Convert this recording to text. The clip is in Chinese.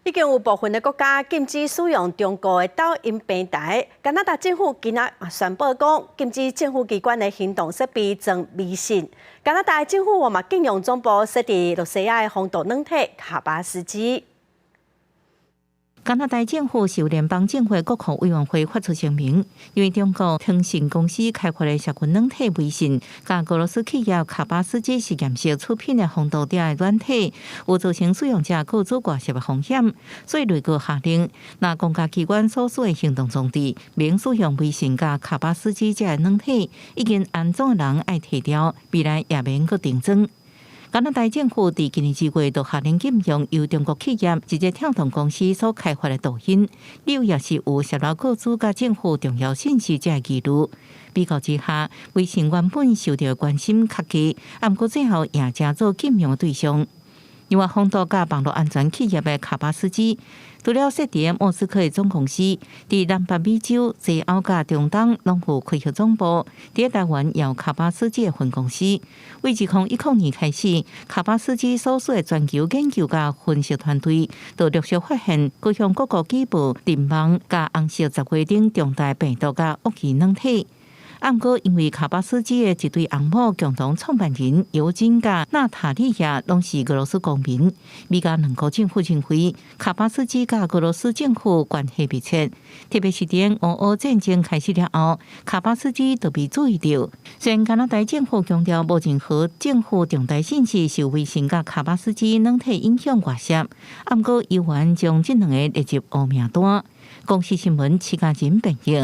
已经有部分的国家禁止使用中国的抖音平台。加拿大政府今仔宣布讲，禁止政府机关的行动设备装微信。加拿大政府嘛禁用总部设伫洛西亚的风度软体卡巴斯基。加拿大政府受联邦政府国库委员会发出声明，因为中国通信公司开发的社群软体微信，甲俄罗斯企业卡巴斯基实验室出品的风度点的软体，有造成使用者各自外泄的风险，所以内阁下令，若公家机关所属的行动装置免使用微信甲卡巴斯基这软体，已经安装的人爱提掉，未来也免阁订装。加拿大政府伫今年2月就下令禁用由中国企业一个跳动公司所开发的抖音，理由也是有泄露个资甲政府重要信息这个疑虑。比较之下，微信原本受到关心较低，不过最后也成做禁用的对象。另外，风度甲网络安全企业的卡巴斯基，除了设伫莫斯科的总公司，伫南北美洲、西欧甲中东拢有开设总部。伫台湾也有卡巴斯基的分公司。为2010年开始，卡巴斯基所属的全球研究甲分析团队，就陆续发现各项各国机部电网甲红色10月等重大病毒甲恶意软体。不过，因为卡巴斯基的一对翁某共同创办人尤金甲纳塔利亚拢是俄罗斯公民，美加两国政府认为卡巴斯基甲俄罗斯政府关系密切，特别是伫俄乌战争开始了后，卡巴斯基就被注意到。虽然加拿大政府强调无任何政府重大信息受微信甲卡巴斯基软体影响外泄，不过依然将这两个列入黑名单。公司新闻，齐家人报道。